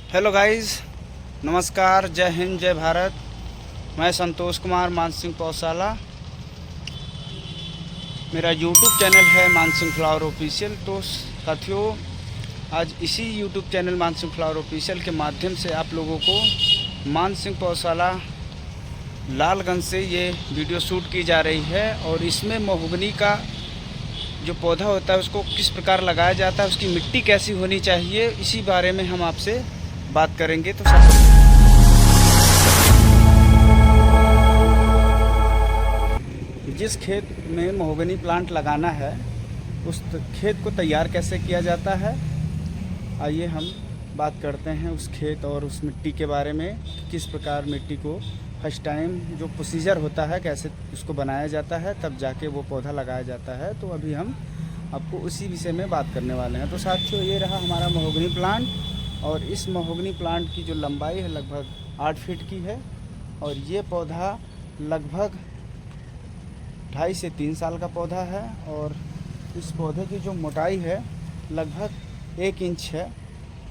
Hello guys, नमस्कार, जय हिंद, जय भारत। मैं संतोष कुमार मानसिंह पौसाला। मेरा यूट्यूब चैनल है मानसिंह फ्लावर ऑफिशियल। तो साथियों, आज इसी YouTube channel Mansingh flower official के माध्यम से आप लोगों को मानसिंह पौसाला लालगंज से ये वीडियो शूट की जा रही है। और इसमें महोगनी का जो पौधा होता है उसको किस प्रकार लगाया जाता है, उसकी मिट्टी कैसी होनी चाहिए, इसी बारे में हम आपसे बात करेंगे। तो जिस खेत में महोगनी प्लांट लगाना है उस खेत को तैयार कैसे किया जाता है, आइए हम बात करते हैं उस खेत और उस मिट्टी के बारे में। किस प्रकार मिट्टी को फर्स्ट टाइम जो प्रोसीजर होता है कैसे उसको बनाया जाता है, तब जाके वो पौधा लगाया जाता है। तो अभी हम आपको उसी विषय में बात करने वाले हैं। तो साथियों, ये रहा हमारा महोगनी प्लांट। और इस महोगनी प्लांट की जो लंबाई है लगभग 8 फीट की है। और ये पौधा लगभग 2.5 से 3 साल का पौधा है। और इस पौधे की जो मोटाई है लगभग 1 इंच है।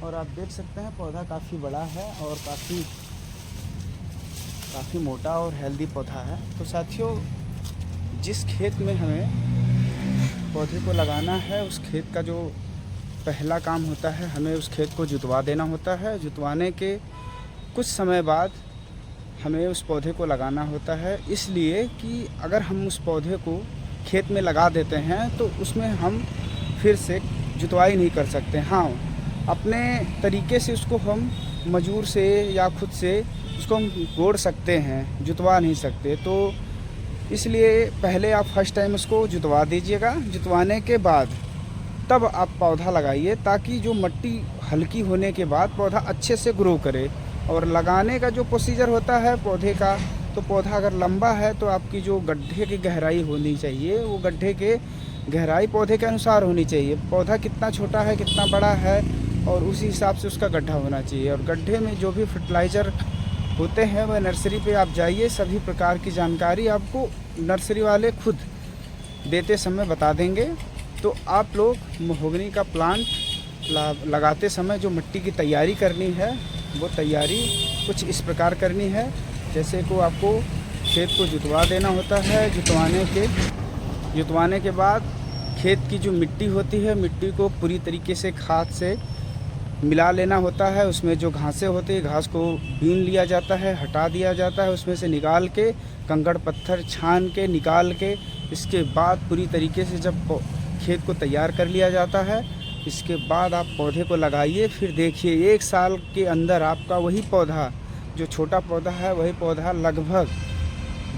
और आप देख सकते हैं पौधा काफ़ी बड़ा है और काफ़ी मोटा और हेल्दी पौधा है। तो साथियों, जिस खेत में हमें पौधे को लगाना है उस खेत का जो पहला काम होता है, हमें उस खेत को जुतवा देना होता है। जुतवाने के कुछ समय बाद हमें उस पौधे को लगाना होता है, इसलिए कि अगर हम उस पौधे को खेत में लगा देते हैं तो उसमें हम फिर से जुतवाई नहीं कर सकते। हाँ, अपने तरीके से उसको हम मजूर से या खुद से उसको हम गोड़ सकते हैं, जुतवा नहीं सकते। तो इसलिए पहले आप फर्स्ट टाइम उसको जुतवा दीजिएगा। जुतवाने के बाद तब आप पौधा लगाइए, ताकि जो मिट्टी हल्की होने के बाद पौधा अच्छे से ग्रो करे। और लगाने का जो प्रोसीजर होता है पौधे का, तो पौधा अगर लंबा है तो आपकी जो गड्ढे की गहराई होनी चाहिए, वो गड्ढे के गहराई पौधे के अनुसार होनी चाहिए। पौधा कितना छोटा है, कितना बड़ा है, और उसी हिसाब से उसका गड्ढा होना चाहिए। और गड्ढे में जो भी फर्टिलाइज़र होते हैं वह नर्सरी पे आप जाइए, सभी प्रकार की जानकारी आपको नर्सरी वाले खुद देते समय बता देंगे। तो आप लोग महोगनी का प्लांट लगाते समय जो मिट्टी की तैयारी करनी है, वो तैयारी कुछ इस प्रकार करनी है। जैसे को आपको खेत को जुतवा देना होता है। जुतवाने के बाद खेत की जो मिट्टी होती है, मिट्टी को पूरी तरीके से खाद से मिला लेना होता है। उसमें जो घासें होती है, घास को बीन लिया जाता है, हटा दिया जाता है, उसमें से निकाल के कंकड़ पत्थर छान के निकाल के इसके बाद पूरी तरीके से जब खेत को तैयार कर लिया जाता है, इसके बाद आप पौधे को लगाइए। फिर देखिए 1 साल के अंदर आपका वही पौधा, जो छोटा पौधा है, वही पौधा लगभग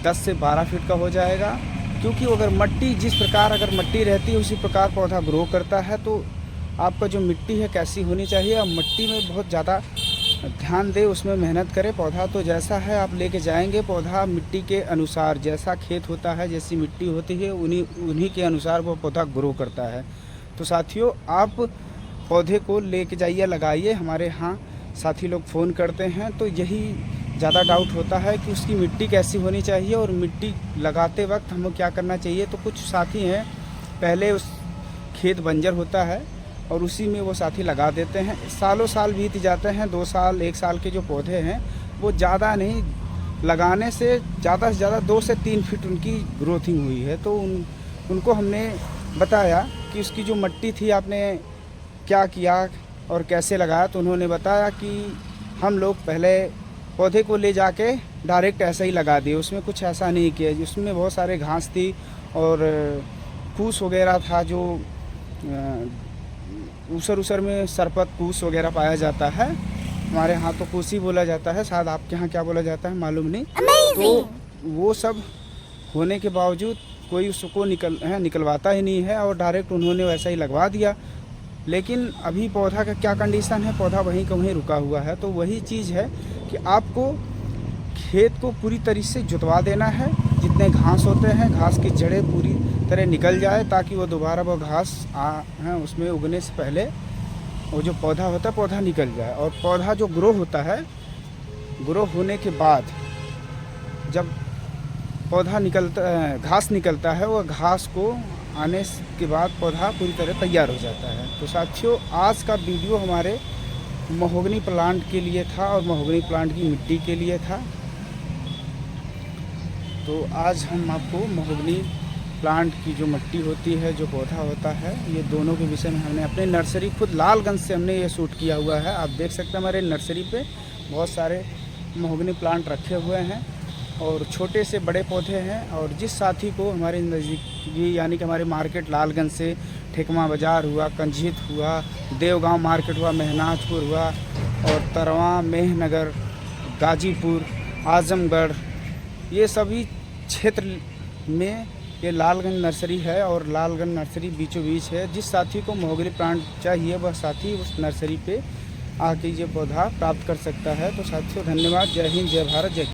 10 से 12 फीट का हो जाएगा। क्योंकि अगर मिट्टी जिस प्रकार अगर मिट्टी रहती है उसी प्रकार पौधा ग्रो करता है। तो आपका जो मिट्टी है कैसी होनी चाहिए, और मिट्टी में बहुत ज़्यादा ध्यान दें, उसमें मेहनत करें। पौधा तो जैसा है आप लेके जाएंगे, पौधा मिट्टी के अनुसार, जैसा खेत होता है, जैसी मिट्टी होती है, उन्हीं के अनुसार वो पौधा ग्रो करता है। तो साथियों, आप पौधे को लेके जाइए, लगाइए। हमारे यहाँ साथी लोग फ़ोन करते हैं तो यही ज़्यादा डाउट होता है कि उसकी मिट्टी कैसी होनी चाहिए और मिट्टी लगाते वक्त हमें क्या करना चाहिए। तो कुछ साथी हैं, पहले उस खेत बंजर होता है और उसी में वो साथी लगा देते हैं। सालों साल बीत जाते हैं, 2 साल 1 साल के जो पौधे हैं वो ज़्यादा नहीं, लगाने से ज़्यादा 2 से 3 फीट उनकी ग्रोथिंग हुई है। तो उनको हमने बताया कि उसकी जो मिट्टी थी आपने क्या किया और कैसे लगाया। तो उन्होंने बताया कि हम लोग पहले पौधे को ले जाके डायरेक्ट ऐसा ही लगा दिए, उसमें कुछ ऐसा नहीं किया। उसमें बहुत सारे घास थी और कूस वगैरह था, जो ऊसर में सरपत कूस वगैरह पाया जाता है। हमारे यहाँ तो कूस ही बोला जाता है, शायद आपके यहाँ क्या बोला जाता है मालूम नहीं। तो वो सब होने के बावजूद कोई उसको निकलवाता ही नहीं है, और डायरेक्ट उन्होंने वैसा ही लगवा दिया। लेकिन अभी पौधा का क्या कंडीशन है, पौधा वहीं का वहीं रुका हुआ है। तो वही चीज़ है कि आपको खेत को पूरी तरीके से जुतवा देना है। जितने घास होते हैं, घास की जड़ें पूरी तरह निकल जाए, ताकि वो दोबारा वो घास उसमें उगने से पहले वो जो पौधा होता है पौधा निकल जाए। और पौधा जो ग्रो होता है, ग्रो होने के बाद जब पौधा घास निकलता है, वो घास को आने के बाद पौधा पूरी तरह तैयार हो जाता है। तो साथियों, आज का वीडियो हमारे महोगनी प्लांट के लिए था और महोगनी प्लांट की मिट्टी के लिए था। तो आज हम आपको महोगनी प्लांट की जो मिट्टी होती है, जो पौधा होता है, ये दोनों के विषय में हमने अपने नर्सरी खुद लालगंज से हमने ये शूट किया हुआ है। आप देख सकते हैं हमारे नर्सरी पे बहुत सारे महोगनी प्लांट रखे हुए हैं और छोटे से बड़े पौधे हैं। और जिस साथी को हमारे नज़दीकी यानी कि हमारे मार्केट लालगंज से ठेकमा बाज़ार हुआ, कंजीत हुआ, देवगांव मार्केट हुआ, महनाजपुर हुआ और तरवा, मेहनगर, गाजीपुर, आजमगढ़, ये सभी क्षेत्र में ये लालगंज नर्सरी है और लालगंज नर्सरी बीचों बीच है। जिस साथी को महोगनी प्लांट चाहिए वह साथी उस नर्सरी पे आके ये पौधा प्राप्त कर सकता है। तो साथियों धन्यवाद। जय हिंद, जय भारत, जय।